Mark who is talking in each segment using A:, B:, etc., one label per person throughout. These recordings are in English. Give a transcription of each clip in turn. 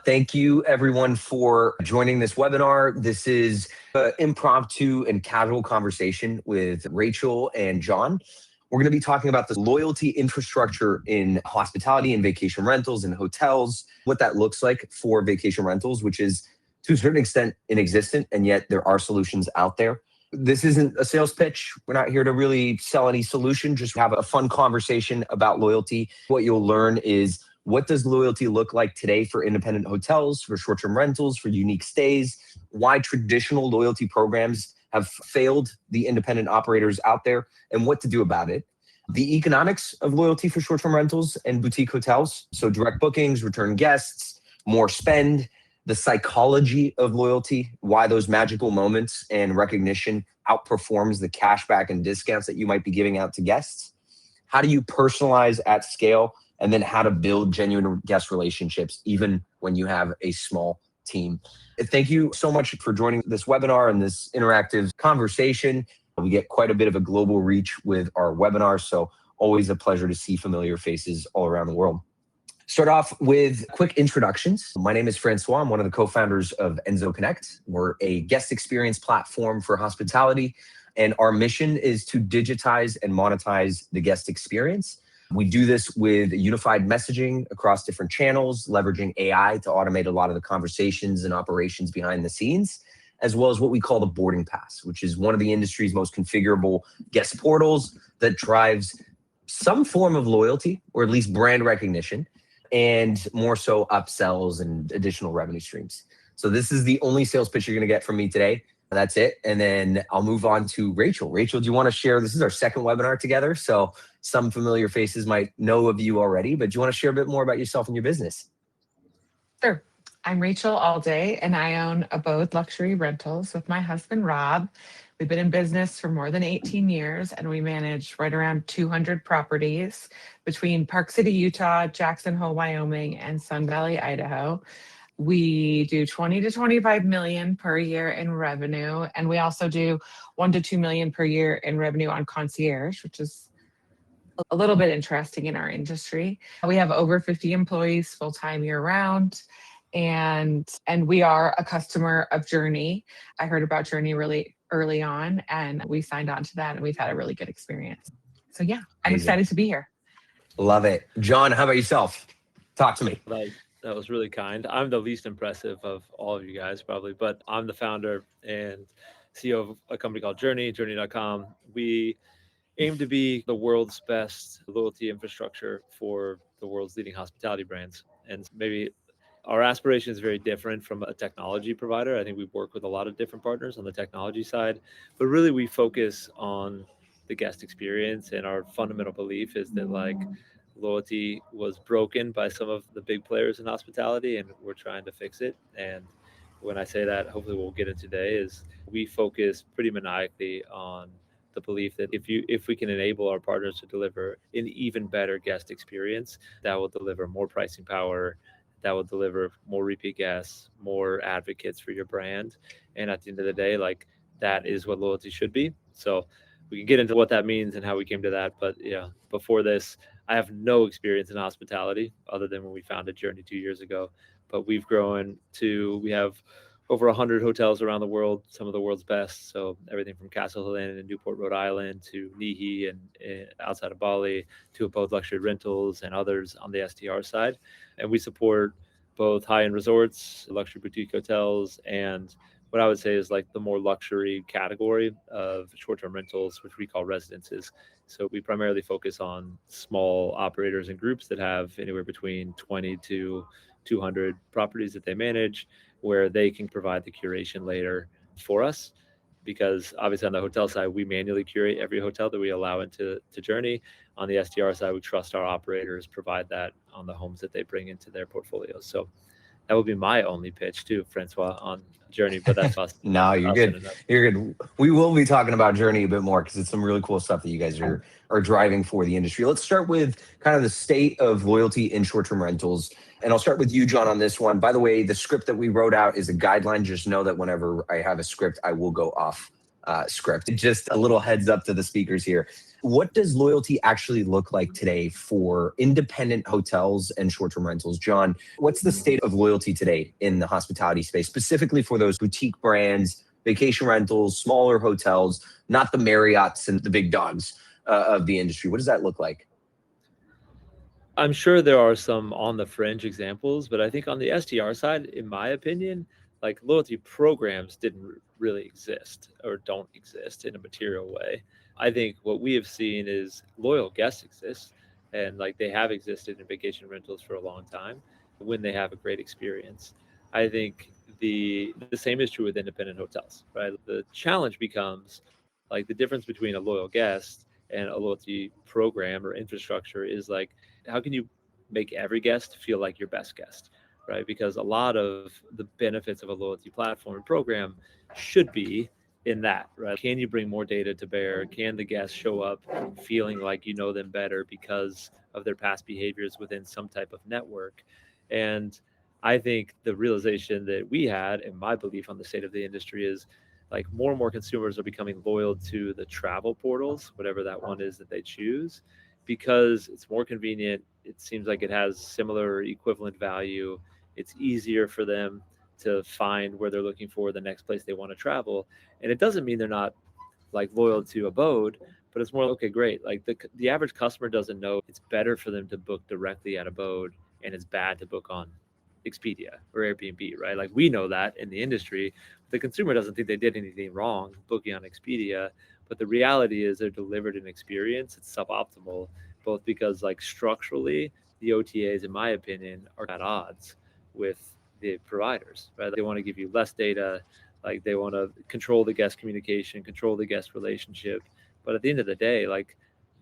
A: Thank you, everyone, for joining this webinar. This is an impromptu and casual conversation with Rachel and John. We're going to be talking about the loyalty infrastructure in hospitality and vacation rentals and hotels, what that looks like for vacation rentals, which is to a certain extent inexistent, and yet there are solutions out there. This isn't a sales pitch. We're not here to really sell any solution, just have a fun conversation about loyalty. What you'll learn is, what does loyalty look like today for independent hotels, for short-term rentals, for unique stays? Why traditional loyalty programs have failed the independent operators out there, and what to do about it. The economics of loyalty for short-term rentals and boutique hotels, so direct bookings, return guests, more spend, the psychology of loyalty, why those magical moments and recognition outperforms the cashback and discounts that you might be giving out to guests. How do you personalize at scale? And then how to build genuine guest relationships, even when you have a small team. Thank you so much for joining this webinar and this interactive conversation. We get quite a bit of a global reach with our webinars, so always a pleasure to see familiar faces all around the world. Start off with quick introductions. My name is Francois. I'm one of the co-founders of Enso Connect. We're a guest experience platform for hospitality, and our mission is to digitize and monetize the guest experience. We do this with unified messaging across different channels, leveraging AI to automate a lot of the conversations and operations behind the scenes, as well as what we call the boarding pass, which is one of the industry's most configurable guest portals that drives some form of loyalty, or at least brand recognition, and more so upsells and additional revenue streams. So this is the only sales pitch you're going to get from me today. That's it. And then I'll move on to Rachel. Rachel, do you want to share? This is our second webinar together, so some familiar faces might know of you already, but do you want to share a bit more about yourself and your business?
B: Sure. I'm Rachel Alday, and I own Abode Luxury Rentals with my husband, Rob. We've been in business for more than 18 years, and we manage right around 200 properties between Park City, Utah, Jackson Hole, Wyoming, and Sun Valley, Idaho. We do 20 to 25 million per year in revenue, and we also do 1 to 2 million per year in revenue on Concierge, which is a little bit interesting in our industry. We have over 50 employees full-time year-round, and we are a customer of Journey. I heard about Journey really early on, and we signed on to that, and we've had a really good experience. So yeah, I'm excited to be here.
A: Love it. John, how about yourself? Talk to me.
C: That was really kind. I'm the least impressive of all of you guys, probably, but I'm the founder and CEO of a company called Journey, journey.com. We aim to be the world's best loyalty infrastructure for the world's leading hospitality brands. And maybe our aspiration is very different from a technology provider. I think we work with a lot of different partners on the technology side, but really we focus on the guest experience. And our fundamental belief is that loyalty was broken by some of the big players in hospitality, and we're trying to fix it. And when I say that, hopefully we'll get into today, is we focus pretty maniacally on the belief that if we can enable our partners to deliver an even better guest experience, that will deliver more pricing power, that will deliver more repeat guests, more advocates for your brand. And at the end of the day, that is what loyalty should be. So we can get into what that means and how we came to that. But yeah, before this, I have no experience in hospitality other than when we founded Journey 2 years ago. But we've grown we have over 100 hotels around the world, some of the world's best. So everything from Castle Hill Inn in Newport, Rhode Island, to Nihi and outside of Bali, to Abode Luxury Rentals and others on the STR side. And we support both high-end resorts, luxury boutique hotels, and what I would say is the more luxury category of short-term rentals, which we call residences. So we primarily focus on small operators and groups that have anywhere between 20 to 200 properties that they manage, where they can provide the curation later for us. Because obviously on the hotel side, we manually curate every hotel that we allow into Journey. On the STR side, we trust our operators provide that on the homes that they bring into their portfolios. So that would be my only pitch too, Francois, on Journey, but that's us.
A: No, you're good. You're good. We will be talking about Journey a bit more because it's some really cool stuff that you guys are driving for the industry. Let's start with kind of the state of loyalty in short-term rentals. And I'll start with you, John, on this one. By the way, the script that we wrote out is a guideline. Just know that whenever I have a script, I will go off script. Just a little heads up to the speakers here. What does loyalty actually look like today for independent hotels and short-term rentals? John, what's the state of loyalty today in the hospitality space, specifically for those boutique brands, vacation rentals, smaller hotels, not the Marriotts and the big dogs of the industry? What does that look like?
C: I'm sure there are some on the fringe examples, but I think on the STR side, in my opinion, like loyalty programs didn't really exist or don't exist in a material way. I think what we have seen is loyal guests exist, and like they have existed in vacation rentals for a long time when they have a great experience. I think the same is true with independent hotels, right? The challenge becomes like the difference between a loyal guest and a loyalty program or infrastructure is like, how can you make every guest feel like your best guest, right? Because a lot of the benefits of a loyalty platform and program should be in that, right? Can you bring more data to bear? Can the guests show up feeling like you know them better because of their past behaviors within some type of network? And I think the realization that we had, and my belief on the state of the industry is like more and more consumers are becoming loyal to the travel portals, whatever that one is that they choose, because it's more convenient. It seems like it has similar equivalent value. It's easier for them to find where they're looking for the next place they want to travel. And it doesn't mean they're not like loyal to Abode, but it's more okay, great. Like the average customer doesn't know it's better for them to book directly at Abode and it's bad to book on Expedia or Airbnb, right? Like we know that in the industry. The consumer doesn't think they did anything wrong booking on Expedia, but the reality is they're delivered an experience. It's suboptimal, both because like structurally, the OTAs, in my opinion, are at odds with the providers, right? They want to give you less data, like they want to control the guest communication, control the guest relationship. But at the end of the day, like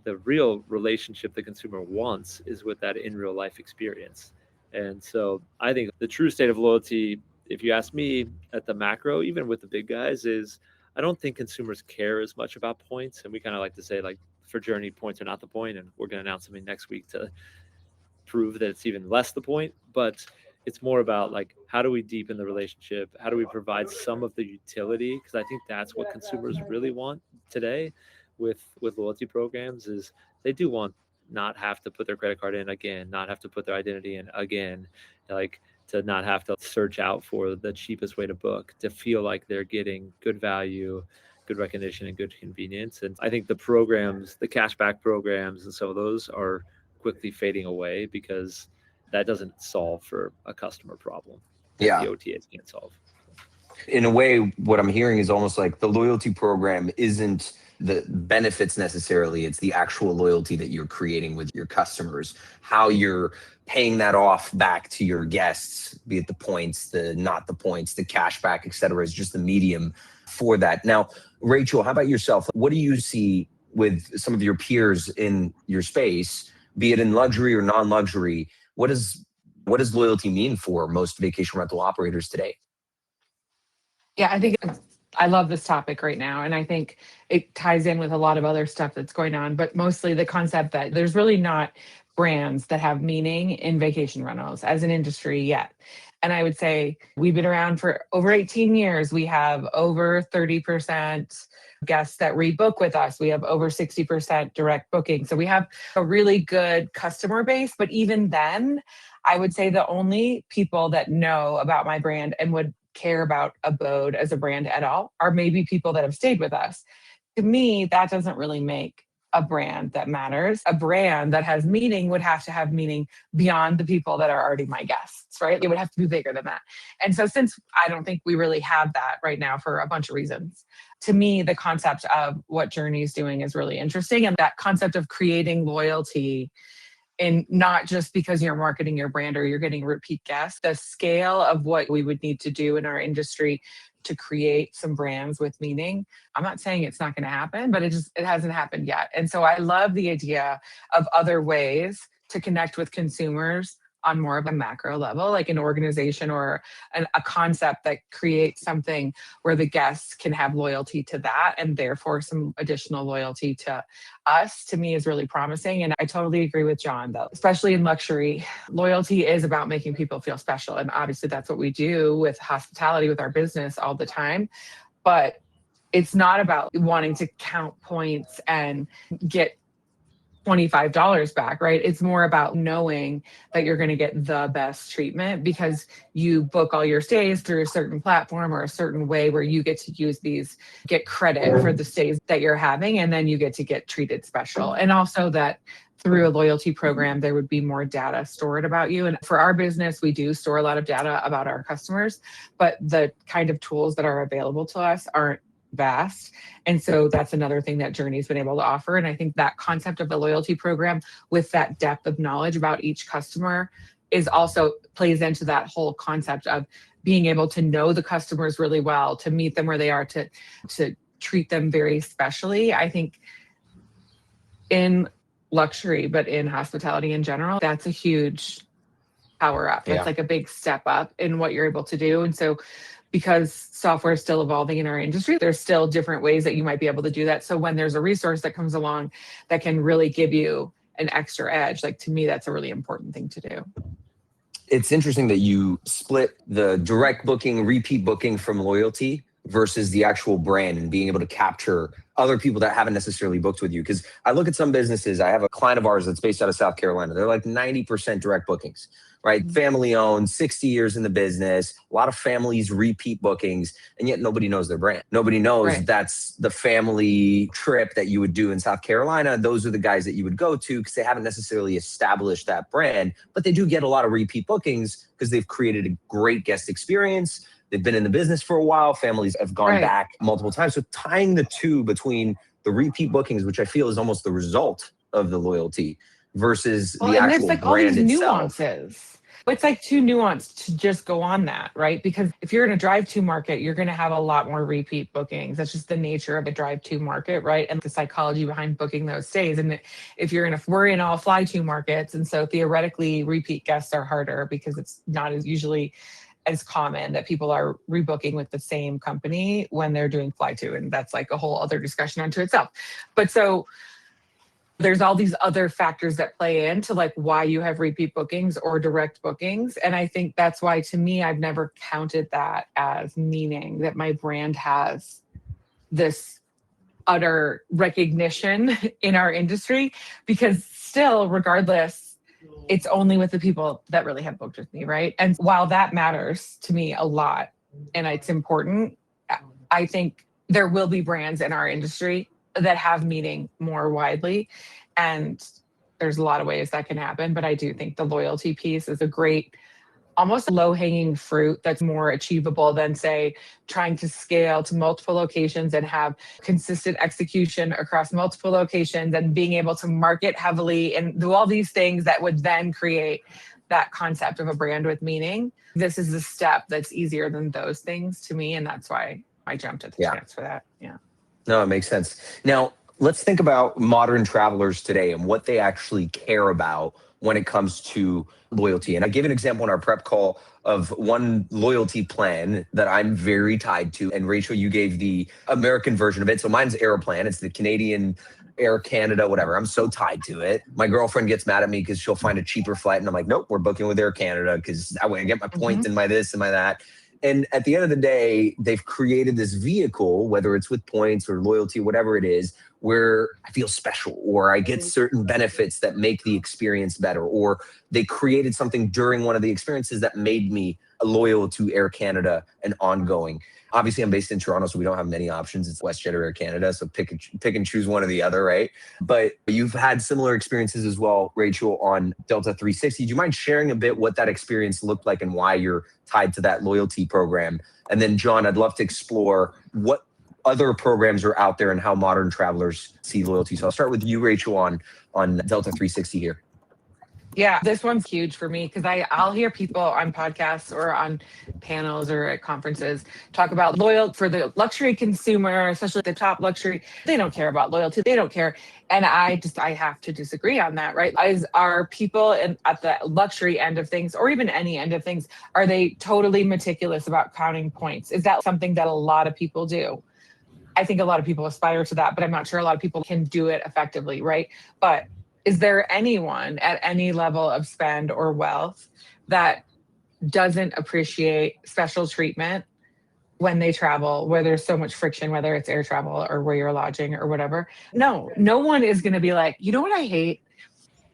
C: the real relationship the consumer wants is with that in real life experience. And so I think the true state of loyalty, if you ask me at the macro, even with the big guys, is I don't think consumers care as much about points. And we kind of like to say, like, for Journey, points are not the point, and we're going to announce something next week to prove that it's even less the point. But it's more about like, how do we deepen the relationship? How do we provide some of the utility? Because I think that's what consumers really want today with loyalty programs is they do want not have to put their credit card in again, not have to put their identity in again, like to not have to search out for the cheapest way to book, to feel like they're getting good value, good recognition, and good convenience. And I think the programs, the cashback programs, and some of those are quickly fading away because that doesn't solve for a customer problem that
A: Yeah.
C: the OTAs can't solve.
A: In a way, what I'm hearing is almost like the loyalty program isn't the benefits necessarily. It's the actual loyalty that you're creating with your customers, how you're paying that off back to your guests, be it the points, the not the points, the cashback, et cetera, is just the medium for that. Now, Rachel, how about yourself? What do you see with some of your peers in your space, be it in luxury or non-luxury? What does loyalty mean for most vacation rental operators today?
B: Yeah, I think I love this topic right now. And I think it ties in with a lot of other stuff that's going on, but mostly the concept that there's really not brands that have meaning in vacation rentals as an industry yet. And I would say we've been around for over 18 years. We have over 30% guests that rebook with us. We have over 60% direct booking. So we have a really good customer base. But even then, I would say the only people that know about my brand and would care about Abode as a brand at all are maybe people that have stayed with us. To me, that doesn't really make a brand that matters. A brand that has meaning would have to have meaning beyond the people that are already my guests, right? It would have to be bigger than that. And so, since I don't think we really have that right now for a bunch of reasons, to me, the concept of what Journey is doing is really interesting. And that concept of creating loyalty, and not just because you're marketing your brand or you're getting repeat guests, the scale of what we would need to do in our industry to create some brands with meaning. I'm not saying it's not going to happen, but it hasn't happened yet. And so I love the idea of other ways to connect with consumers on more of a macro level, like an organization or a concept that creates something where the guests can have loyalty to that and therefore some additional loyalty to us, to me is really promising. And I totally agree with John, though, especially in luxury, loyalty is about making people feel special. And obviously that's what we do with hospitality, with our business all the time. But it's not about wanting to count points and get $25 back, right? It's more about knowing that you're going to get the best treatment because you book all your stays through a certain platform or a certain way where you get to use these, get credit for the stays that you're having, and then you get to get treated special. And also that through a loyalty program, there would be more data stored about you. And for our business, we do store a lot of data about our customers, but the kind of tools that are available to us aren't vast. And so that's another thing that Journey's been able to offer. And I think that concept of a loyalty program with that depth of knowledge about each customer is also plays into that whole concept of being able to know the customers really well, to meet them where they are, to treat them very specially. I think in luxury, but in hospitality in general, that's a huge power up. That's like a big step up in what you're able to do. And so because software is still evolving in our industry, there's still different ways that you might be able to do that. So when there's a resource that comes along that can really give you an extra edge, like to me, that's a really important thing to do.
A: It's interesting that you split the direct booking, repeat booking from loyalty versus the actual brand and being able to capture other people that haven't necessarily booked with you. Because I look at some businesses, I have a client of ours that's based out of South Carolina. They're like 90% direct bookings, right?
B: Mm-hmm.
A: Family owned, 60 years in the business, a lot of families repeat bookings, and yet nobody knows their brand. Nobody knows that's the family trip that you would do in South Carolina. Those are the guys that you would go to because they haven't necessarily established that brand, but they do get a lot of repeat bookings because they've created a great guest experience. They've been in the business for a while. Families have gone back multiple times. So tying the two between the repeat bookings, which I feel is almost the result of the loyalty versus the actual
B: like
A: brand
B: all these
A: itself.
B: Nuances. It's like too nuanced to just go on that, right? Because if you're in a drive-to market, you're going to have a lot more repeat bookings. That's just the nature of a drive-to market, right? And the psychology behind booking those stays. And if we're in all fly-to markets, and so theoretically repeat guests are harder because it's not as usually as common that people are rebooking with the same company when they're doing fly to, and that's like a whole other discussion unto itself. But so there's all these other factors that play into like why you have repeat bookings or direct bookings. And I think that's why, to me, I've never counted that as meaning that my brand has this utter recognition in our industry, because still, regardless, it's only with the people that really have booked with me, right? And while that matters to me a lot and it's important, I think there will be brands in our industry that have meaning more widely. And there's a lot of ways that can happen. But I do think the loyalty piece is a great, almost low-hanging fruit that's more achievable than, say, trying to scale to multiple locations and have consistent execution across multiple locations and being able to market heavily and do all these things that would then create that concept of a brand with meaning. This is the step that's easier than those things to me, and that's why I jumped at the chance for that. Yeah.
A: No, it makes sense. Now, let's think about modern travelers today and what they actually care about when it comes to loyalty. And I gave an example in our prep call of one loyalty plan that I'm very tied to. And Rachel, you gave the American version of it. So mine's Airplan. It's the Canadian Air Canada, whatever. I'm so tied to it. My girlfriend gets mad at me because she'll find a cheaper flight. And I'm like, nope, we're booking with Air Canada because I want to get my points and my this and my that. And at the end of the day, they've created this vehicle, whether it's with points or loyalty, whatever it is, where I feel special or I get certain benefits that make the experience better, or they created something during one of the experiences that made me loyal to Air Canada and ongoing. Obviously, I'm based in Toronto, so we don't have many options. It's WestJet or Air Canada, so pick and choose one or the other, right? But you've had similar experiences as well, Rachel, on Delta 360. Do you mind sharing a bit what that experience looked like and why you're tied to that loyalty program? And then, John, I'd love to explore what other programs are out there and how modern travelers see loyalty. So I'll start with you, Rachel, on Delta 360 here.
B: Yeah, this one's huge for me because I'll hear people on podcasts or on panels or at conferences talk about loyalty for the luxury consumer, especially the top luxury. They don't care about loyalty. They don't care. And I have to disagree on that, right? Are people at the luxury end of things, or even any end of things, are they totally meticulous about counting points? Is that something that a lot of people do? I think a lot of people aspire to that, but I'm not sure a lot of people can do it effectively, right? But is there anyone at any level of spend or wealth that doesn't appreciate special treatment when they travel, where there's so much friction, whether it's air travel or where you're lodging or whatever. No, no one is going to be like, you know what I hate?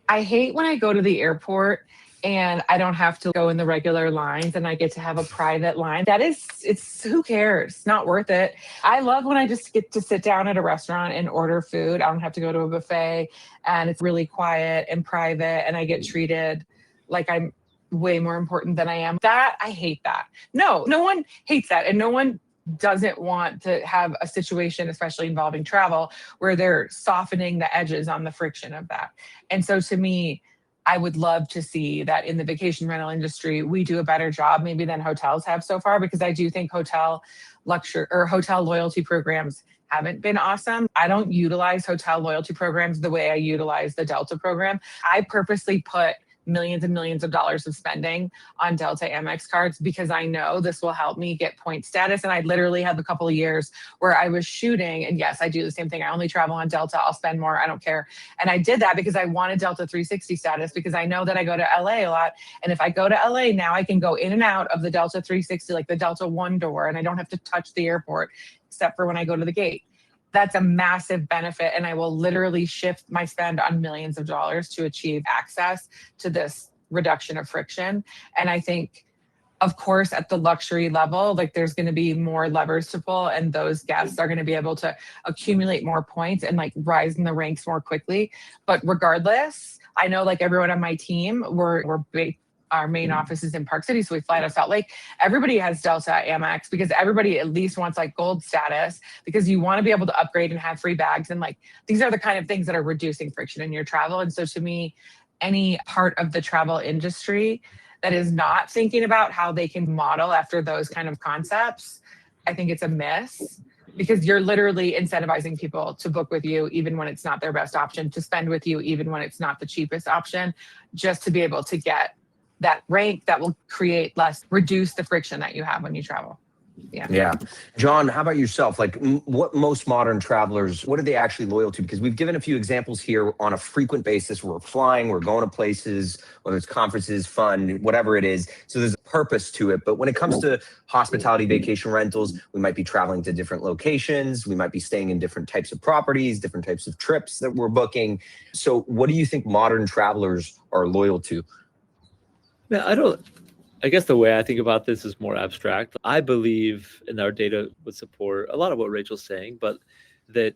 B: I hate when I go to the airport and I don't have to go in the regular lines and I get to have a private line. It's who cares? Not worth it. I love when I just get to sit down at a restaurant and order food. I don't have to go to a buffet and it's really quiet and private and I get treated like I'm way more important than I am. That I hate that. No, no one hates that. And no one doesn't want to have a situation, especially involving travel, where they're softening the edges on the friction of that. And so to me, I would love to see that in the vacation rental industry, we do a better job maybe than hotels have so far, because I do think hotel luxury or hotel loyalty programs haven't been awesome. I don't utilize hotel loyalty programs the way I utilize the Delta program. I purposely put millions and millions of dollars of spending on Delta Amex cards because I know this will help me get point status. And I literally had a couple of years where I was shooting, and yes, I do the same thing. I only travel on Delta. I'll spend more. I don't care. And I did that because I wanted Delta 360 status, because I know that I go to LA a lot. And if I go to LA now, I can go in and out of the Delta 360, like the Delta One door, and I don't have to touch the airport except for when I go to the gate. That's a massive benefit. And I will literally shift my spend on millions of dollars to achieve access to this reduction of friction. And I think, of course, at the luxury level, like there's going to be more levers to pull, and those guests are going to be able to accumulate more points and like rise in the ranks more quickly. But regardless, I know like everyone on my team, our main office is in Park City, so we fly to Salt Lake. Everybody has Delta Amex because everybody at least wants like gold status, because you want to be able to upgrade and have free bags. And like these are the kind of things that are reducing friction in your travel. And so to me, any part of the travel industry that is not thinking about how they can model after those kind of concepts, I think it's a miss, because you're literally incentivizing people to book with you even when it's not their best option, to spend with you even when it's not the cheapest option, just to be able to get that rank that will reduce the friction that you have when you travel.
A: Yeah. John, how about yourself? Like what most modern travelers, what are they actually loyal to? Because we've given a few examples here on a frequent basis. We're flying, we're going to places, whether it's conferences, fun, whatever it is. So there's a purpose to it. But when it comes to hospitality, vacation rentals, we might be traveling to different locations. We might be staying in different types of properties, different types of trips that we're booking. So what do you think modern travelers are loyal to?
C: Yeah, I guess the way I think about this is more abstract. I believe, and our data would support a lot of what Rachel's saying, but that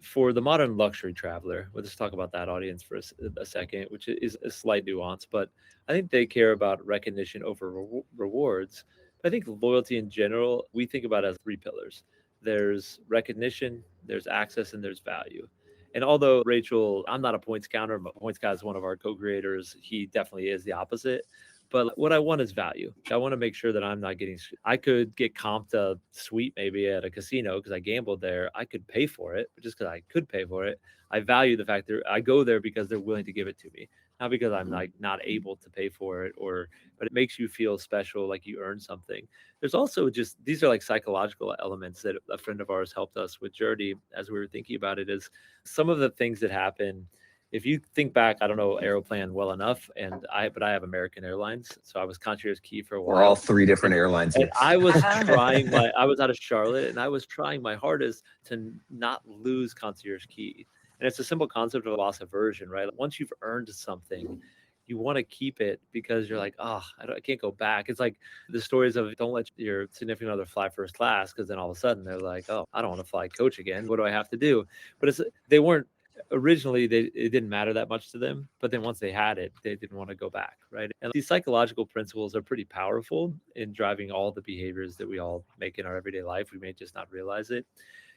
C: for the modern luxury traveler, we'll just talk about that audience for a second, which is a slight nuance, but I think they care about recognition over rewards. But I think loyalty in general, we think about as three pillars. There's recognition, there's access, and there's value. And although Rachel, I'm not a points counter, but Points Guy is one of our co-creators. He definitely is the opposite. But what I want is value. I want to make sure that I'm not getting, I could get comped a suite maybe at a casino because I gambled there. I could pay for it, but just because I could pay for it. I value the fact that I go there because they're willing to give it to me, not because I'm like not able to pay for it, but it makes you feel special, like you earned something. There's also just, these are like psychological elements that a friend of ours helped us with Journey as we were thinking about it, is some of the things that happen. If you think back, I don't know Aeroplan well enough, but I have American Airlines, so I was Concierge Key for a while.
A: We're all three different airlines.
C: And I was I was out of Charlotte, and I was trying my hardest to not lose Concierge Key. And it's a simple concept of loss aversion, right? Once you've earned something, you want to keep it because you're like, oh, I can't go back. It's like the stories of don't let your significant other fly first class, because then all of a sudden they're like, oh, I don't want to fly coach again. What do I have to do? But they weren't. Originally, it didn't matter that much to them, but then once they had it, they didn't want to go back, right? And these psychological principles are pretty powerful in driving all the behaviors that we all make in our everyday life. We may just not realize it.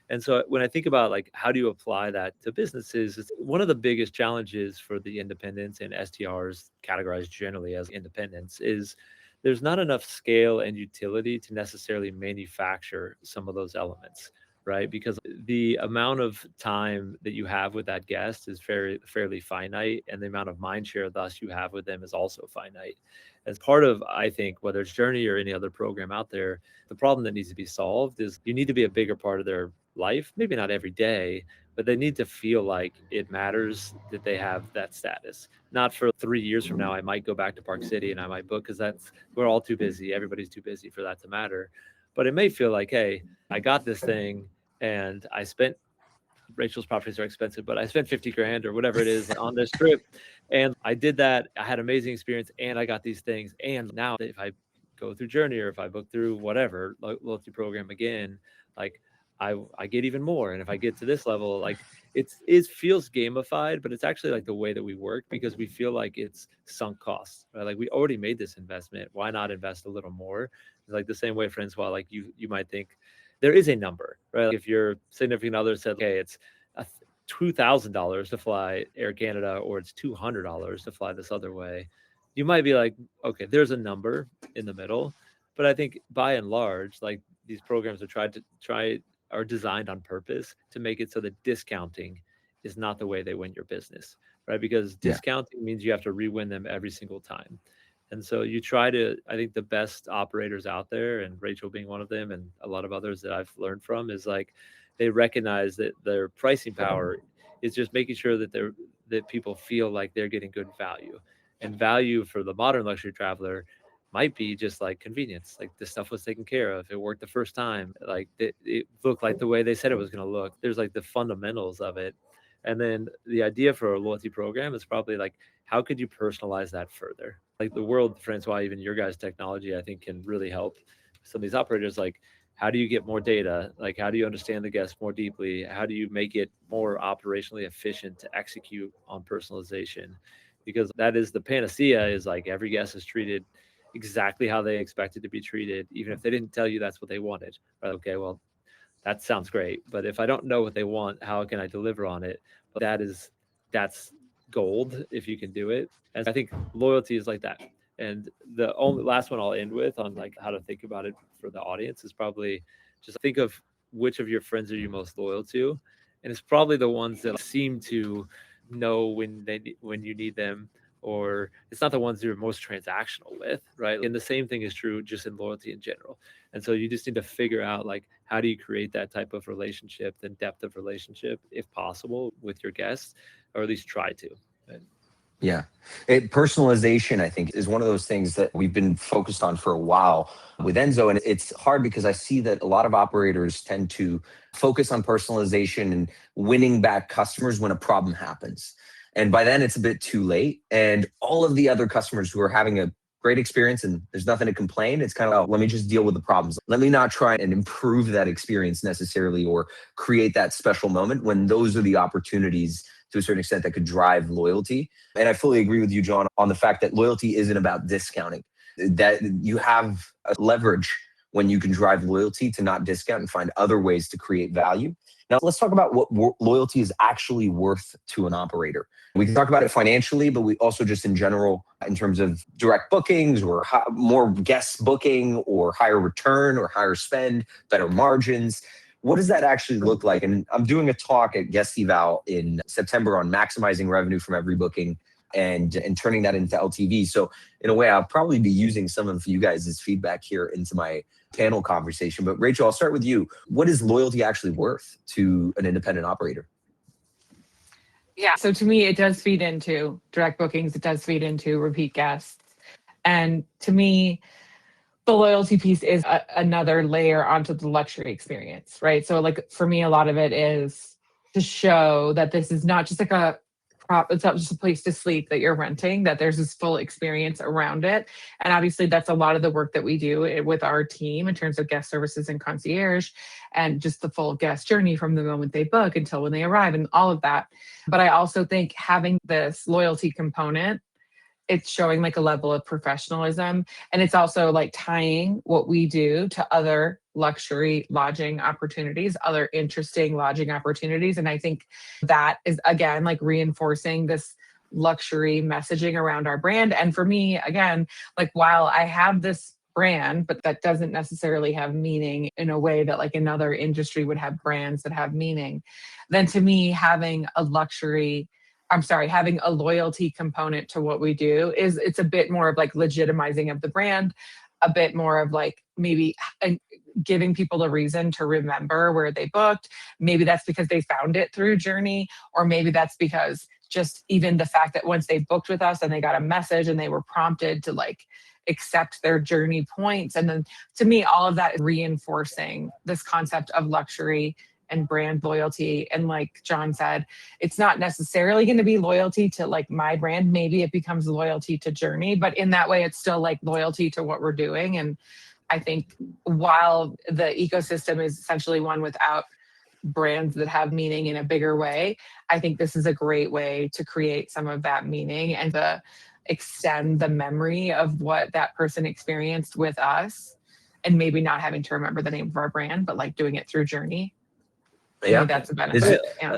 C: And so when I think about like how do you apply that to businesses, it's one of the biggest challenges for the independents and STRs categorized generally as independents is there's not enough scale and utility to necessarily manufacture some of those elements, right? Because the amount of time that you have with that guest is fairly finite, and the amount of mind share thus you have with them is also finite. As part of, I think, whether it's Journey or any other program out there, the problem that needs to be solved is you need to be a bigger part of their life, maybe not every day, but they need to feel like it matters that they have that status. Not for 3 years from now, I might go back to Park City and I might book, because we're all too busy. Everybody's too busy for that to matter. But it may feel like, hey, I got this thing and I spent, Rachel's properties are expensive, but I spent 50 grand or whatever it is on this trip. And I did that. I had amazing experience and I got these things. And now if I go through Journey or if I book through whatever loyalty program again, like I get even more. And if I get to this level, like it feels gamified, but it's actually like the way that we work because we feel like it's sunk costs, right? Like we already made this investment. Why not invest a little more? It's like the same way, Francois, like you might think there is a number, right? Like if your significant other said, okay, it's $2,000 to fly Air Canada or it's $200 to fly this other way, you might be like, okay, there's a number in the middle. But I think by and large, like these programs are designed on purpose to make it so that discounting is not the way they win your business, right? Because
A: Yeah.
C: discounting means you have to re-win them every single time. And so you try to, I think the best operators out there, and Rachel being one of them, and a lot of others that I've learned from, is like they recognize that their pricing power is just making sure that people feel like they're getting good value. And value for the modern luxury traveler might be just like convenience. Like this stuff was taken care of. It worked the first time. Like it looked like the way they said it was going to look. There's like the fundamentals of it. And then the idea for a loyalty program is probably like, how could you personalize that further? Like the world, Francois, even your guys' technology, I think can really help some of these operators. Like, how do you get more data? Like, how do you understand the guests more deeply? How do you make it more operationally efficient to execute on personalization? Because that is the panacea, is like every guest is treated exactly how they expected to be treated, even if they didn't tell you that's what they wanted. Right? Okay, well, that sounds great, but if I don't know what they want, how can I deliver on it? But that's gold if you can do it. And I think loyalty is like that. And the only last one I'll end with on like how to think about it for the audience is probably just think of which of your friends are you most loyal to, and it's probably the ones that seem to know when you need them, or it's not the ones you're most transactional with, right? And the same thing is true just in loyalty in general. And so you just need to figure out like how do you create that type of relationship, the depth of relationship, if possible, with your guests, or at least try to. And
A: Yeah. Personalization, I think, is one of those things that we've been focused on for a while with Enso. And it's hard because I see that a lot of operators tend to focus on personalization and winning back customers when a problem happens. And by then it's a bit too late. And all of the other customers who are having a great experience and there's nothing to complain, it's kind of, oh, let me just deal with the problems. Let me not try and improve that experience necessarily or create that special moment when those are the opportunities to a certain extent that could drive loyalty. And I fully agree with you, John, on the fact that loyalty isn't about discounting, that you have a leverage when you can drive loyalty to not discount and find other ways to create value. Now, let's talk about what loyalty is actually worth to an operator. We can talk about it financially, but we also just in general, in terms of direct bookings or more guests booking or higher return or higher spend, better margins. What does that actually look like? And I'm doing a talk at Guest Eval in September on maximizing revenue from every booking and turning that into LTV. So in a way, I'll probably be using some of you guys' feedback here into my panel conversation. But Rachel, I'll start with you. What is loyalty actually worth to an independent operator?
B: Yeah. So to me, it does feed into direct bookings. It does feed into repeat guests. And to me, the loyalty piece is another layer onto the luxury experience, right? So like for me, a lot of it is to show that this is not just like a prop, it's not just a place to sleep that you're renting, that there's this full experience around it. And obviously that's a lot of the work that we do with our team in terms of guest services and concierge and just the full guest journey from the moment they book until when they arrive and all of that. But I also think having this loyalty component, it's showing like a level of professionalism, and it's also like tying what we do to other luxury lodging opportunities, other interesting lodging opportunities. And I think that is again like reinforcing this luxury messaging around our brand. And for me, again, like while I have this brand, but that doesn't necessarily have meaning in a way that like another industry would have brands that have meaning, then to me having having a loyalty component to what we do is it's a bit more of like legitimizing of the brand, a bit more of like maybe giving people a reason to remember where they booked. Maybe that's because they found it through Journey, or maybe that's because just even the fact that once they booked with us and they got a message and they were prompted to like accept their journey points. And then to me, all of that is reinforcing this concept of luxury and brand loyalty. And like John said, it's not necessarily going to be loyalty to like my brand. Maybe it becomes loyalty to Journey, but in that way, it's still like loyalty to what we're doing. And I think while the ecosystem is essentially one without brands that have meaning in a bigger way, I think this is a great way to create some of that meaning and to extend the memory of what that person experienced with us, and maybe not having to remember the name of our brand, but like doing it through Journey. I
A: Yeah.
B: think that's a benefit. Yeah.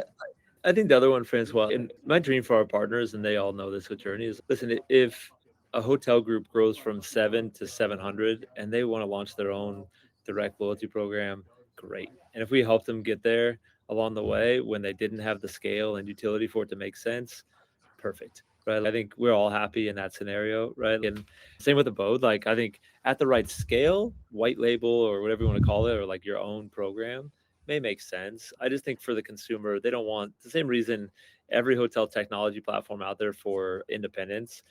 C: I think the other one, Francois, and my dream for our partners, and they all know this with Journey, is listen, if a hotel group grows from 7 to 700 and they want to launch their own direct loyalty program, great. And if we help them get there along the way when they didn't have the scale and utility for it to make sense, perfect. Right. I think we're all happy in that scenario. Right. And same with Abode. Like, I think at the right scale, white label or whatever you want to call it, or like your own program, may make sense. I just think for the consumer, they don't want the same reason every hotel technology platform out there for independence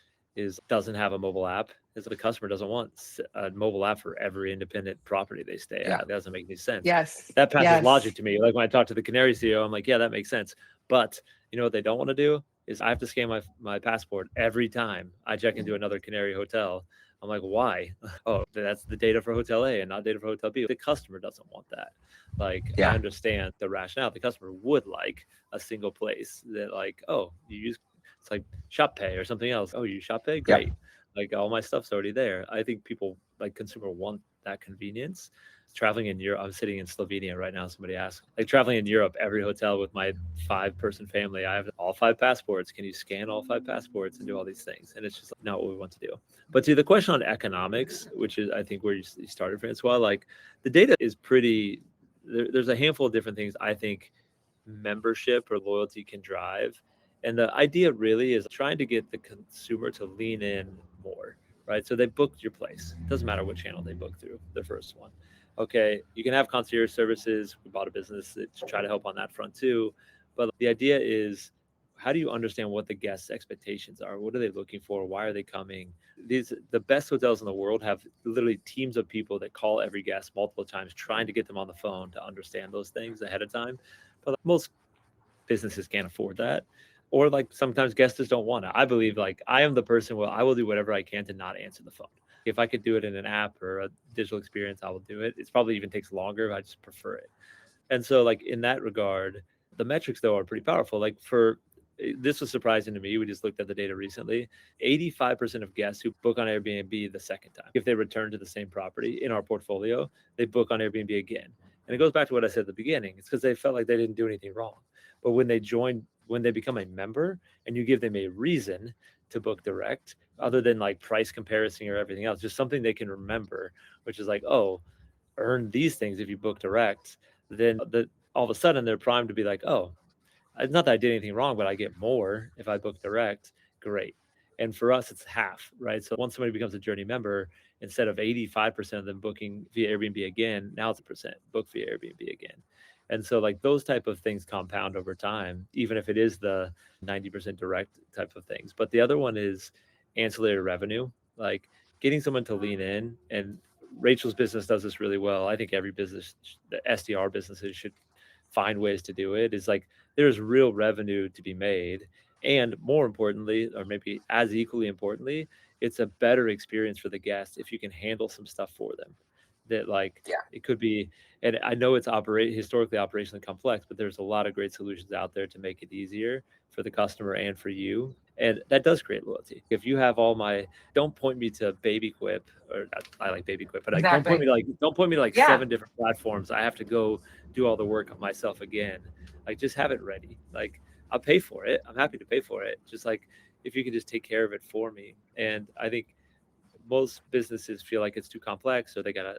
C: doesn't have a mobile app, is the customer doesn't want a mobile app for every independent property they stay at. It doesn't make any sense.
B: Yes.
C: That passes logic to me. Like when I talk to the Canary CEO, I'm like, yeah, that makes sense. But you know what they don't want to do is I have to scan my passport every time I check into another Canary hotel. I'm like, why? Oh, that's the data for Hotel A and not data for Hotel B. The customer doesn't want that. Like, I understand the rationale. The customer would like a single place that, like, oh, you use it's like Shop Pay or something else. Oh, you use Shop Pay? Great. Like all my stuff's already there. I think people like consumer want that convenience. Traveling in Europe, I'm sitting in Slovenia right now. Somebody asked, like traveling in Europe, every hotel with my 5-person family, I have all 5 passports. Can you scan all 5 passports and do all these things? And it's just not what we want to do. But to the question on economics, which is I think where you started, Francois, like the data is pretty. There's a handful of different things I think membership or loyalty can drive. And the idea really is trying to get the consumer to lean in more, right? So they booked your place. It doesn't matter what channel they book through, the first one. Okay, you can have concierge services. We bought a business to try to help on that front too. But the idea is, how do you understand what the guests' expectations are? What are they looking for? Why are they coming? The best hotels in the world have literally teams of people that call every guest multiple times, trying to get them on the phone to understand those things ahead of time. But most businesses can't afford that. Or like sometimes guests just don't want it. I believe like I am the person where I will do whatever I can to not answer the phone. If I could do it in an app or a digital experience, I will do it. It's probably even takes longer. I just prefer it. And so like in that regard, the metrics though are pretty powerful. Like this was surprising to me. We just looked at the data recently. 85% of guests who book on Airbnb the second time, if they return to the same property in our portfolio, they book on Airbnb again. And it goes back to what I said at the beginning. It's because they felt like they didn't do anything wrong. But when they become a member and you give them a reason to book direct, other than like price comparison or everything else, just something they can remember, which is like, oh, earn these things if you book direct, then all of a sudden they're primed to be like, oh, it's not that I did anything wrong, but I get more if I book direct. Great. And for us, it's half, right? So once somebody becomes a Journey member, instead of 85% of them booking via Airbnb again, now it's a percent book via Airbnb again. And so like those type of things compound over time, even if it is the 90% direct type of things. But the other one is ancillary revenue, like getting someone to lean in. And Rachel's business does this really well. I think every business, the SDR businesses should find ways to do it. Is like there's real revenue to be made. And more importantly, or maybe as equally importantly, it's a better experience for the guests if you can handle some stuff for them. That like it could be, and I know it's historically operationally complex, but there's a lot of great solutions out there to make it easier for the customer and for you. And that does create loyalty. If you have don't point me to Baby Quip, or I like Baby Quip, but don't point me to like 7 different platforms. I have to go do all the work of myself again. Like just have it ready. Like I'll pay for it. I'm happy to pay for it. Just like if you can just take care of it for me. And I think most businesses feel like it's too complex, so they gotta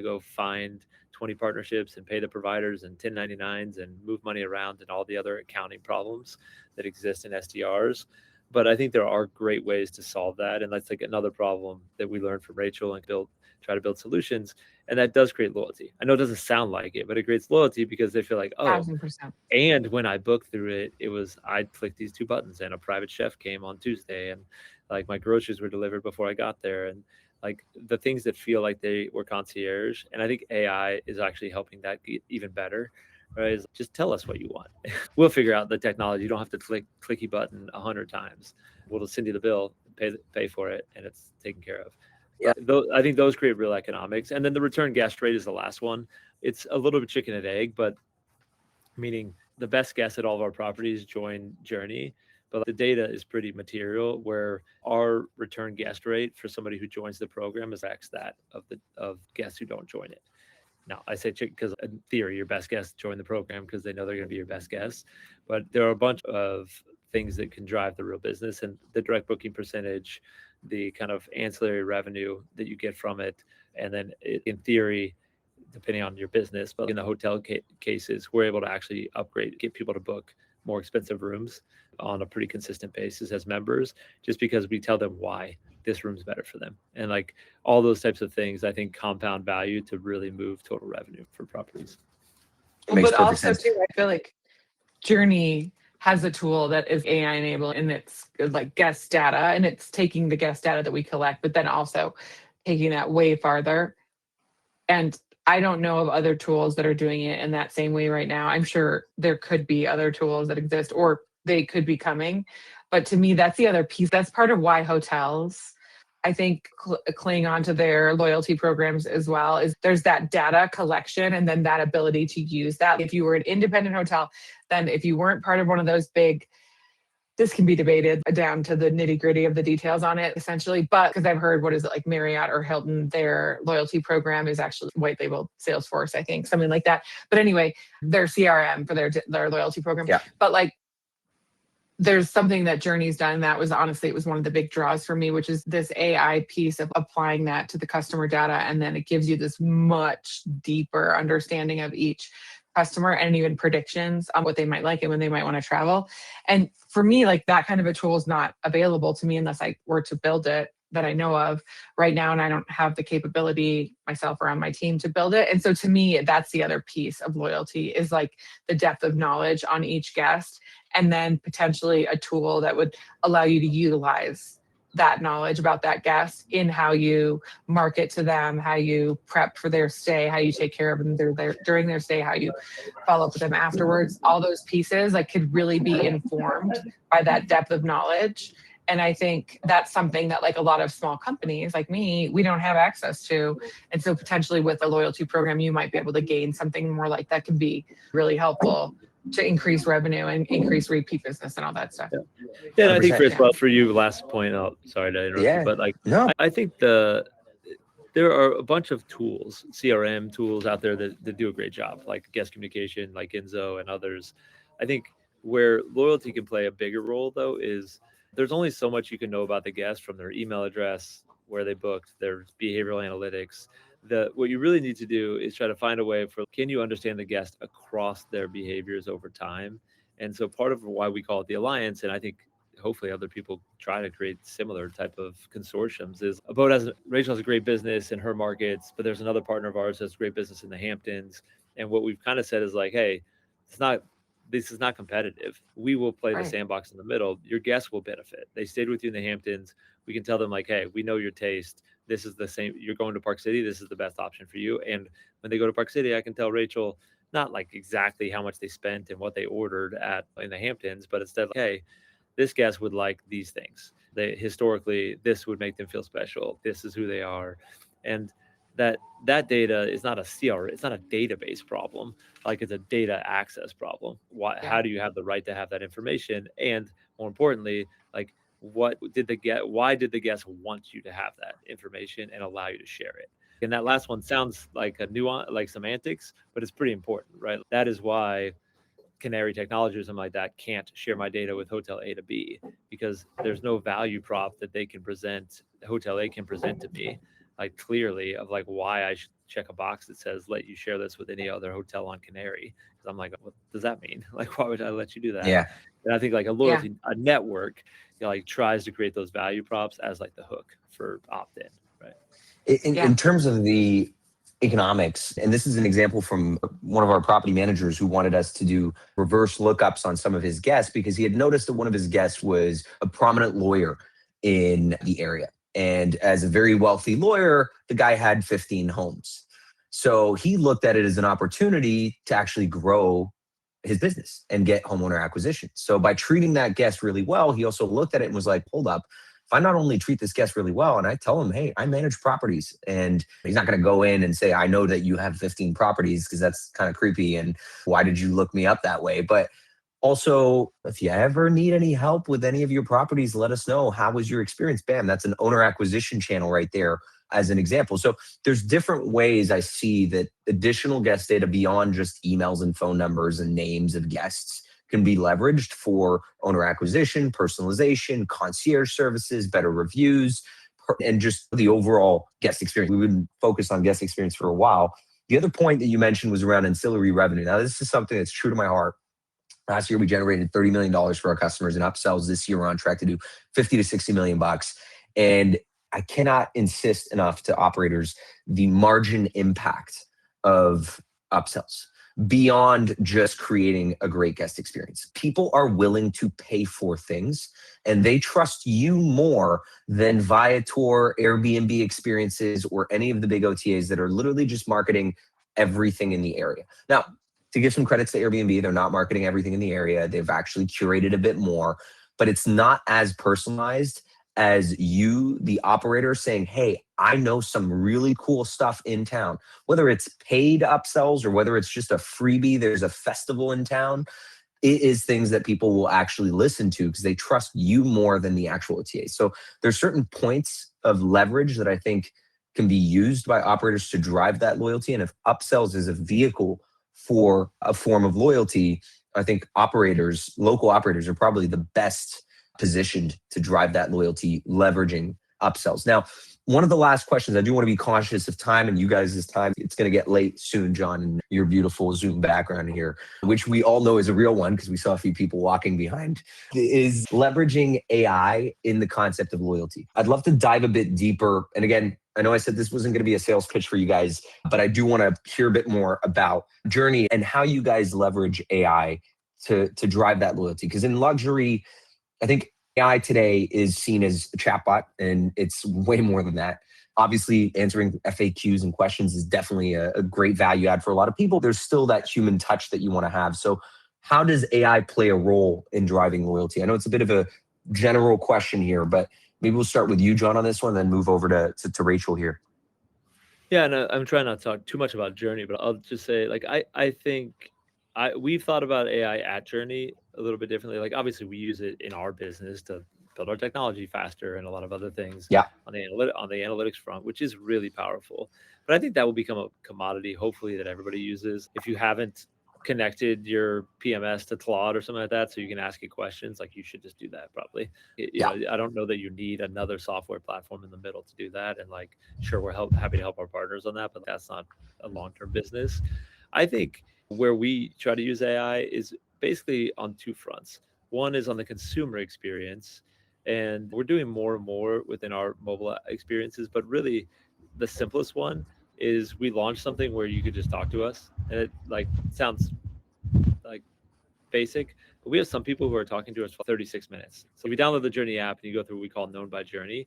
C: go find 20 partnerships and pay the providers and 1099s and move money around and all the other accounting problems that exist in SDRs. But I think there are great ways to solve that, and that's like another problem that we learned from Rachel and try to build solutions, and that does create loyalty. I know it doesn't sound like it, but it creates loyalty because they feel like, oh,
B: 1,000%.
C: and when I booked through it, I clicked these 2 buttons and a private chef came on Tuesday and like my groceries were delivered before I got there. And like the things that feel like they were concierge. And I think AI is actually helping that get even better. Right? Is just tell us what you want. We'll figure out the technology. You don't have to clicky button 100 times. We'll just send you the bill, pay for it, and it's taken care of.
A: Yeah.
C: I think those create real economics. And then the return guest rate is the last one. It's a little bit chicken and egg, but meaning the best guests at all of our properties join Journey, but the data is pretty material where our return guest rate for somebody who joins the program is X that of guests who don't join it. Now, I say chicken because in theory, your best guests join the program because they know they're going to be your best guests. But there are a bunch of things that can drive the real business, and the direct booking percentage, the kind of ancillary revenue that you get from it. And then in theory, depending on your business, but in the hotel cases, we're able to actually upgrade, get people to book more expensive rooms on a pretty consistent basis as members, just because we tell them why this room's better for them. And like all those types of things, I think compound value to really move total revenue for properties.
A: It makes
B: But
A: perfect
B: also
A: sense.
B: too, I feel like Journey has a tool that is AI enabled, and it's like guest data, and it's taking the guest data that we collect, but then also taking that way farther. And I don't know of other tools that are doing it in that same way right now. I'm sure there could be other tools that exist, or they could be coming. But to me, that's the other piece. That's part of why hotels, I think, cling on to their loyalty programs as well, is there's that data collection and then that ability to use that. If you were an independent hotel, then if you weren't part of one of those big, this can be debated down to the nitty gritty of the details on it, essentially. But because I've heard, what is it, like Marriott or Hilton, their loyalty program is actually white label Salesforce, I think, something like that. But anyway, their CRM for their loyalty program.
A: Yeah.
B: But like, there's something that Journey's done that was honestly, it was one of the big draws for me, which is this AI piece of applying that to the customer data. And then it gives you this much deeper understanding of each customer and even predictions on what they might like and when they might want to travel. And for me, like that kind of a tool is not available to me unless I were to build it, that I know of right now. And I don't have the capability myself or on my team to build it. And so to me, that's the other piece of loyalty, is like the depth of knowledge on each guest, and then potentially a tool that would allow you to utilize that knowledge about that guest in how you market to them, how you prep for their stay, how you take care of them during their stay, how you follow up with them afterwards. All those pieces like could really be informed by that depth of knowledge. And I think that's something that like a lot of small companies like me, we don't have access to. And so potentially with a loyalty program, you might be able to gain something more like that could be really helpful to increase revenue and increase repeat business and all that stuff.
C: Yeah, and I think
A: 100%.
C: for you, last point out, sorry to interrupt you, but like,
A: No.
C: I think there are a bunch of tools, CRM tools out there that do a great job, like guest communication, like Enso and others. I think where loyalty can play a bigger role, though, is there's only so much you can know about the guest from their email address, where they booked, their behavioral analytics. What you really need to do is try to find a way for, can you understand the guest across their behaviors over time? And so part of why we call it the Alliance, and I think hopefully other people try to create similar type of consortiums, is Rachel has a great business in her markets, but there's another partner of ours that has great business in the Hamptons. And what we've kind of said is like, hey, this is not competitive. We will play the sandbox in the middle. Your guests will benefit. They stayed with you in the Hamptons. We can tell them like, hey, we know your taste. This is the same. You're going to Park City. This is the best option for you. And when they go to Park City, I can tell Rachel not like exactly how much they spent and what they ordered in the Hamptons, but instead, like, hey, this guest would like these things. Historically, this would make them feel special. This is who they are. And that data is not it's not a database problem. Like, it's a data access problem. How do you have the right to have that information? And more importantly, like, why did the guest want you to have that information and allow you to share it? And that last one sounds like a nuance, like semantics, but it's pretty important, right? That is why Canary Technology or something like that can't share my data with Hotel A to B, because there's no value prop that Hotel A can present to me, like clearly, of like why I should check a box that says let you share this with any other hotel on Canary. Because I'm like, what does that mean? Like, why would I let you do that?
A: Yeah.
C: And I think like a network, like tries to create those value props as like the hook for opt-in, right?
A: In terms of the economics, and this is an example from one of our property managers who wanted us to do reverse lookups on some of his guests because he had noticed that one of his guests was a prominent lawyer in the area. And as a very wealthy lawyer, the guy had 15 homes. So he looked at it as an opportunity to actually grow his business and get homeowner acquisition. So by treating that guest really well, he also looked at it and was like, hold up, if I not only treat this guest really well and I tell him, hey, I manage properties, and he's not going to go in and say, I know that you have 15 properties, because that's kind of creepy. And why did you look me up that way? But also, if you ever need any help with any of your properties, let us know. How was your experience? Bam, that's an owner acquisition channel right there as an example. So there's different ways I see that additional guest data beyond just emails and phone numbers and names of guests can be leveraged for owner acquisition, personalization, concierge services, better reviews, and just the overall guest experience. We've been focused on guest experience for a while. The other point that you mentioned was around ancillary revenue. Now, this is something that's true to my heart. Last year, we generated $30 million for our customers in upsells. This year, we're on track to do 50 to 60 million bucks. And I cannot insist enough to operators the margin impact of upsells beyond just creating a great guest experience. People are willing to pay for things, and they trust you more than Viator, Airbnb experiences, or any of the big OTAs that are literally just marketing everything in the area. Now, to give some credits to Airbnb, they're not marketing everything in the area. They've actually curated a bit more, but it's not as personalized as you, the operator, saying, hey, I know some really cool stuff in town, whether it's paid upsells or whether it's just a freebie, there's a festival in town. It is things that people will actually listen to because they trust you more than the actual OTA. So there's certain points of leverage that I think can be used by operators to drive that loyalty. And if upsells is a vehicle for a form of loyalty, I think operators, local operators, are probably the best positioned to drive that loyalty, leveraging upsells. Now, one of the last questions, I do want to be cautious of time and you guys' time. It's going to get late soon, John, and your beautiful Zoom background here, which we all know is a real one because we saw a few people walking behind, is leveraging AI in the concept of loyalty. I'd love to dive a bit deeper. And again, I know I said this wasn't going to be a sales pitch for you guys, but I do want to hear a bit more about Journey and how you guys leverage AI to drive that loyalty. Because in luxury, I think AI today is seen as a chatbot, and it's way more than that. Obviously, answering FAQs and questions is definitely a great value add for a lot of people. There's still that human touch that you want to have. So how does AI play a role in driving loyalty? I know it's a bit of a general question here, but maybe we'll start with you, John, on this one, then move over to Rachel here.
C: Yeah, and I'm trying not to talk too much about Journey, but I'll just say, like, I think we've thought about AI at Journey a little bit differently. Like, obviously, we use it in our business to build our technology faster and a lot of other things
A: Yeah.
C: on the analytics front, which is really powerful. But I think that will become a commodity, hopefully, that everybody uses. If you haven't connected your PMS to Claude or something like that, so you can ask it questions, like, you should just do that probably. I don't know that you need another software platform in the middle to do that. And like, sure, we're happy to help our partners on that, but that's not a long-term business. I think where we try to use AI is basically on two fronts. One is on the consumer experience, and we're doing more and more within our mobile experiences, but really the simplest one is we launched something where you could just talk to us, and it like sounds like basic, but we have some people who are talking to us for 36 minutes. So if you download the Journey app and you go through what we call Known by Journey,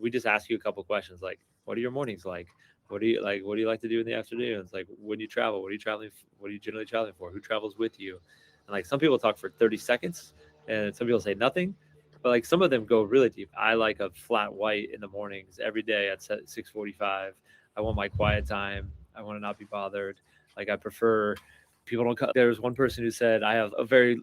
C: we just ask you a couple questions like, what are your mornings like? What do you like? What do you like to do in the afternoons? Like, when you travel, what are you traveling? What are you generally traveling for? Who travels with you? And like, some people talk for 30 seconds, and some people say nothing, but like, some of them go really deep. I like a flat white in the mornings every day at 6:45. I want my quiet time. I want to not be bothered. Like, I prefer people don't come. There's one person who said, I have a very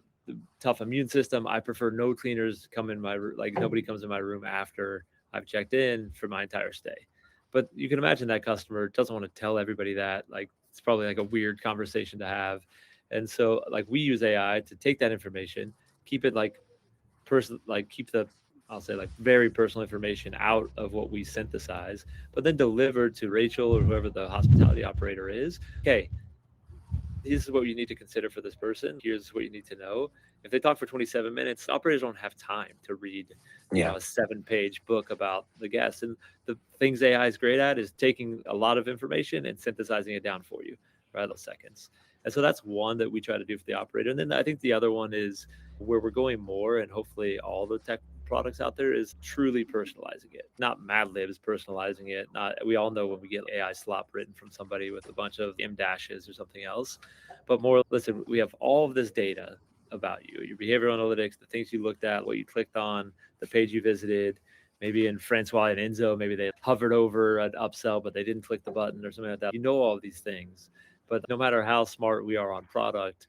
C: tough immune system. I prefer no cleaners come in my like, nobody comes in my room after I've checked in for my entire stay. But you can imagine that customer doesn't want to tell everybody that. Like, it's probably like a weird conversation to have. And so like, we use AI to take that information, keep it like keep the, I'll say, like, very personal information out of what we synthesize, but then deliver to Rachel or whoever the hospitality operator is. Okay, this is what you need to consider for this person. Here's what you need to know. If they talk for 27 minutes, operators don't have time to read, a 7-page book about the guest. And the things AI is great at is taking a lot of information and synthesizing it down for you, right? Those seconds. And so that's one that we try to do for the operator. And then I think the other one is where we're going more, and hopefully all the tech products out there is truly personalizing it, not Mad Libs personalizing it. We all know when we get AI slop written from somebody with a bunch of M dashes or something else, but more, listen, we have all of this data about you, your behavioral analytics, the things you looked at, what you clicked on, the page you visited. Maybe in Francois and Enso, maybe they hovered over an upsell, but they didn't click the button or something like that. You know all of these things, but no matter how smart we are on product,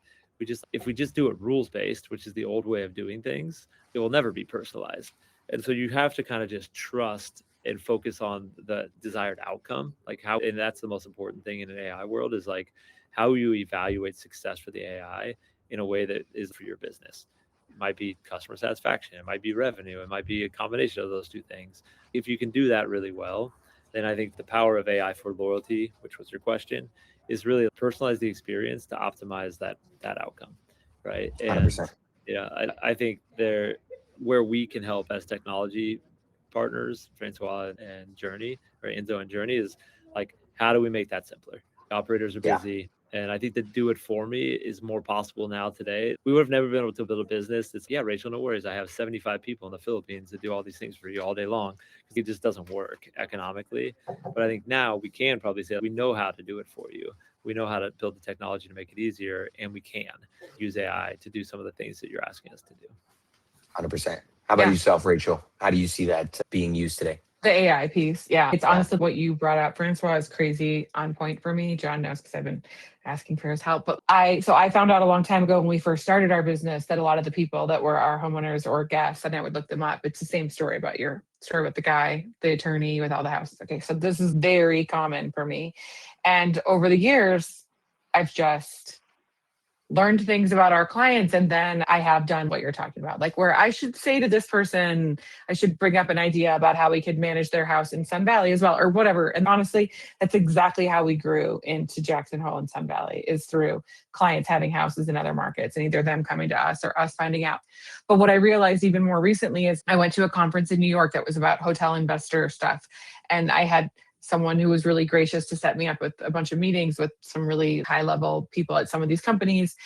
C: if we just do it rules-based, which is the old way of doing things, it will never be personalized. And so you have to kind of just trust and focus on the desired outcome, and that's the most important thing in an AI world, is like how you evaluate success for the AI in a way that is for your business. It might be customer satisfaction, it might be revenue, it might be a combination of those two things. If you can do that really well, then I think the power of AI for loyalty, which was your question, is really personalize the experience to optimize that outcome, right? And
A: 100%.
C: I think where we can help as technology partners, Francois and Journey, or Enso and Journey, is like, how do we make that simpler? Operators are busy. And I think the do it for me is more possible now today. We would have never been able to build a business that's, yeah, Rachel, no worries. I have 75 people in the Philippines that do all these things for you all day long, because it just doesn't work economically. But I think now we can probably say, we know how to do it for you. We know how to build the technology to make it easier, and we can use AI to do some of the things that you're asking us to do.
A: 100%. How about yourself, Rachel? How do you see that being used today?
B: The AI piece. Yeah. It's honestly what you brought up. Francois is crazy on point for me. John knows because I've been asking for his help. But I found out a long time ago when we first started our business that a lot of the people that were our homeowners or guests, and I would look them up. It's the same story about your story with the guy, the attorney with all the houses. Okay. So this is very common for me. And over the years, I've just learned things about our clients. And then I have done what you're talking about, like where I should say to this person, I should bring up an idea about how we could manage their house in Sun Valley as well, or whatever. And honestly, that's exactly how we grew into Jackson Hole and Sun Valley, is through clients having houses in other markets and either them coming to us or us finding out. But what I realized even more recently is I went to a conference in New York that was about hotel investor stuff. And I had someone who was really gracious to set me up with a bunch of meetings with some really high level people at some of these companies.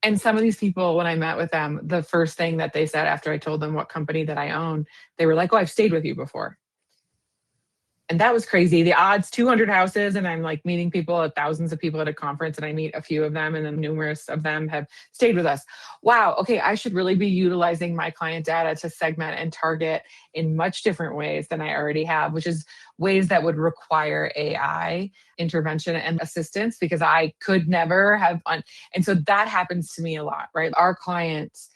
B: And some of these people, when I met with them, the first thing that they said after I told them what company that I own, they were like, "Oh, I've stayed with you before." And that was crazy. The odds, 200 houses, and I'm like meeting people, thousands of people at a conference, and I meet a few of them, and then numerous of them have stayed with us. Wow, okay, I should really be utilizing my client data to segment and target in much different ways than I already have, which is ways that would require AI intervention and assistance, because I could never have. And so that happens to me a lot, right? Our clients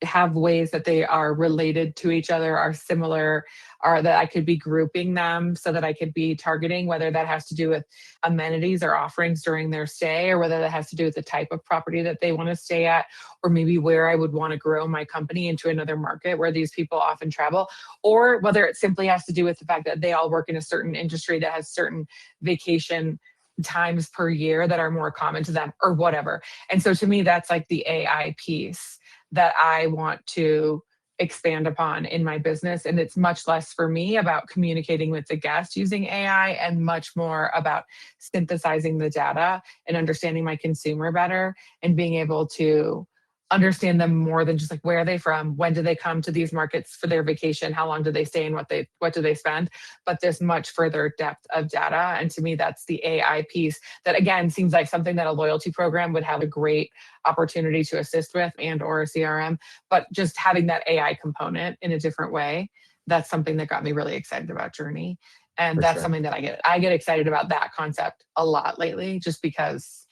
B: have ways that they are related to each other, are similar, or that I could be grouping them so that I could be targeting, whether that has to do with amenities or offerings during their stay, or whether that has to do with the type of property that they want to stay at, or maybe where I would want to grow my company into another market where these people often travel, or whether it simply has to do with the fact that they all work in a certain industry that has certain vacation times per year that are more common to them, or whatever. And so to me, that's like the AI piece that I want to expand upon in my business. And it's much less for me about communicating with the guest using AI, and much more about synthesizing the data and understanding my consumer better, and being able to understand them more than just like, where are they from, when do they come to these markets for their vacation, how long do they stay, and what do they spend. But there's much further depth of data, and to me that's the AI piece that, again, seems like something that a loyalty program would have a great opportunity to assist with, and or a CRM. But just having that AI component in a different way, that's something that got me really excited about Journey. And that's something that I get excited about that concept a lot lately, just because,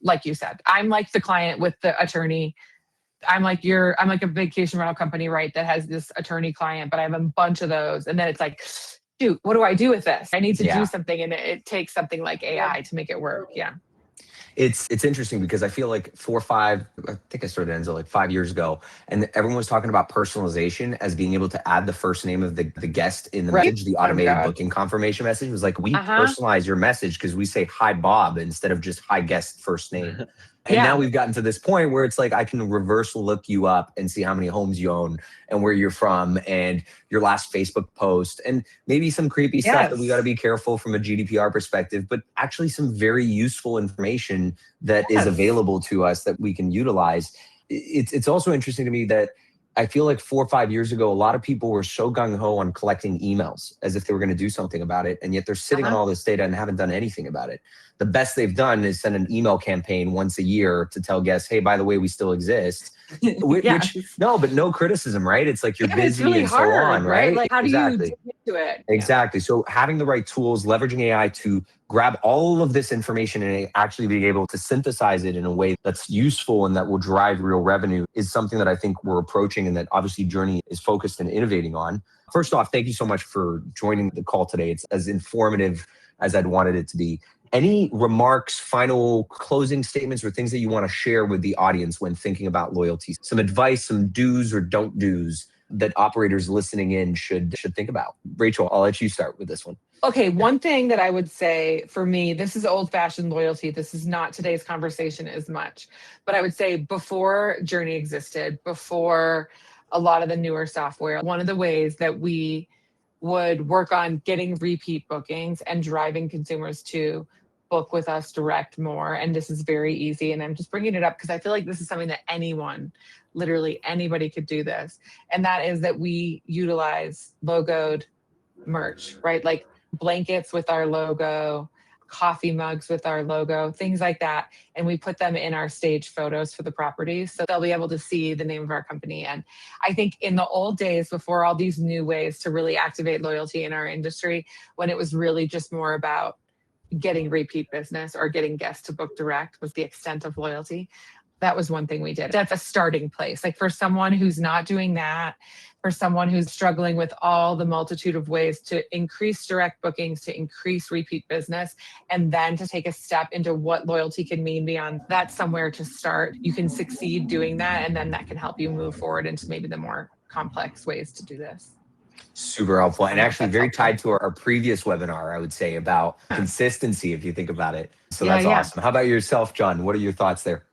B: like you said, I'm like the client with the attorney. I'm like a vacation rental company, right, that has this attorney client, but I have a bunch of those. And then it's like, dude, what do I do with this? I need to do something. And it takes something like AI to make it work. Yeah.
A: It's interesting because I feel like I think I started Enso like 5 years ago, and everyone was talking about personalization as being able to add the first name of the guest in the message. The automated booking confirmation message was like, we personalize your message because we say hi Bob instead of just hi guest first name. And now we've gotten to this point where it's like I can reverse look you up and see how many homes you own and where you're from and your last Facebook post, and maybe some creepy stuff that we got to be careful from a GDPR perspective, but actually some very useful information that is available to us that we can utilize. It's also interesting to me that I feel like 4 or 5 years ago, a lot of people were so gung-ho on collecting emails as if they were going to do something about it. And yet they're sitting on all this data and haven't done anything about it. The best they've done is send an email campaign once a year to tell guests, hey, by the way, we still exist. Which no, but no criticism, right? It's like you're busy
B: it's really
A: and so
B: hard,
A: on, right?
B: Like, how do
A: Exactly.
B: you dig into it?
A: Exactly. So having the right tools, leveraging AI to grab all of this information and actually being able to synthesize it in a way that's useful and that will drive real revenue is something that I think we're approaching and that obviously Journey is focused and innovating on. First off, thank you so much for joining the call today. It's as informative as I'd wanted it to be. Any remarks, final closing statements, or things that you want to share with the audience when thinking about loyalty? Some advice, some do's or don't do's that operators listening in should think about. Rachel, I'll let you start with this one.
B: Okay, one thing that I would say for me, this is old-fashioned loyalty. This is not today's conversation as much. But I would say before Journey existed, before a lot of the newer software, one of the ways that we would work on getting repeat bookings and driving consumers to book with us direct more. And this is very easy. And I'm just bringing it up because I feel like this is something that anyone, literally anybody could do this. And that is that we utilize logoed merch, right? Like blankets with our logo, coffee mugs with our logo, things like that. And we put them in our stage photos for the properties. So they'll be able to see the name of our company. And I think in the old days, before all these new ways to really activate loyalty in our industry, when it was really just more about getting repeat business or getting guests to book direct was the extent of loyalty. That was one thing we did. That's a starting place. Like for someone who's not doing that, for someone who's struggling with all the multitude of ways to increase direct bookings, to increase repeat business, and then to take a step into what loyalty can mean beyond, that's somewhere to start. You can succeed doing that, and then that can help you move forward into maybe the more complex ways to do this.
A: Super helpful. And actually very tied to our previous webinar, I would say, about consistency, if you think about it. So that's awesome. How about yourself, John? What are your thoughts there?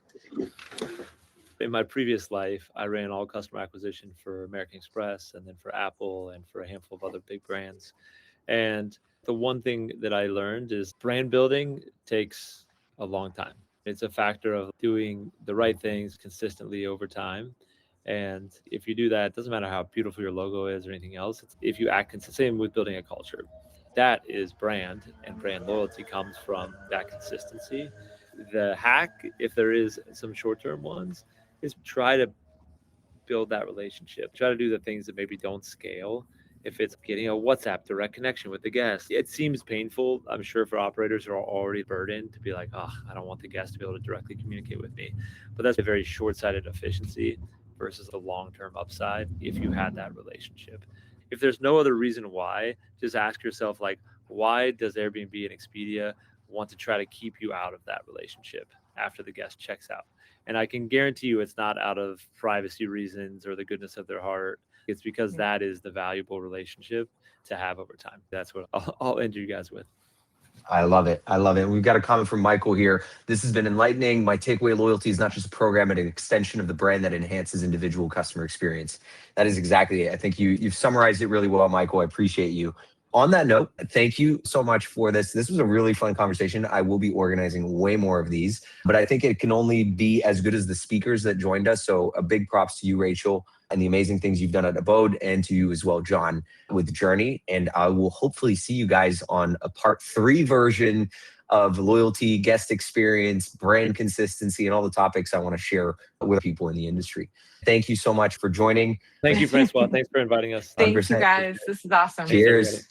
C: In my previous life, I ran all customer acquisition for American Express and then for Apple and for a handful of other big brands. And the one thing that I learned is brand building takes a long time. It's a factor of doing the right things consistently over time. And if you do that, it doesn't matter how beautiful your logo is or anything else. If you act consistent, same with building a culture. That is brand, and brand loyalty comes from that consistency. The hack, if there is some short-term ones, is try to build that relationship. Try to do the things that maybe don't scale. If it's getting a WhatsApp direct connection with the guest, it seems painful, I'm sure, for operators who are already burdened to be like, oh, I don't want the guest to be able to directly communicate with me. But that's a very short-sighted efficiency versus the long-term upside if you had that relationship. If there's no other reason why, just ask yourself, like, why does Airbnb and Expedia want to try to keep you out of that relationship after the guest checks out? And I can guarantee you it's not out of privacy reasons or the goodness of their heart. It's because that is the valuable relationship to have over time. That's what I'll end you guys with.
A: I love it. I love it. We've got a comment from Michael here. This has been enlightening. My takeaway: loyalty is not just a program, but an extension of the brand that enhances individual customer experience. That is exactly it. I think you've summarized it really well, Michael. I appreciate you. On that note, thank you so much for this. This was a really fun conversation. I will be organizing way more of these, but I think it can only be as good as the speakers that joined us. So a big props to you, Rachel, and the amazing things you've done at Abode, and to you as well, John, with Journey. And I will hopefully see you guys on a part 3 version of loyalty, guest experience, brand consistency, and all the topics I want to share with people in the industry. Thank you so much for joining.
C: Thank you, Francois. Thanks for inviting us.
B: Thank you, guys. This is awesome.
A: Cheers.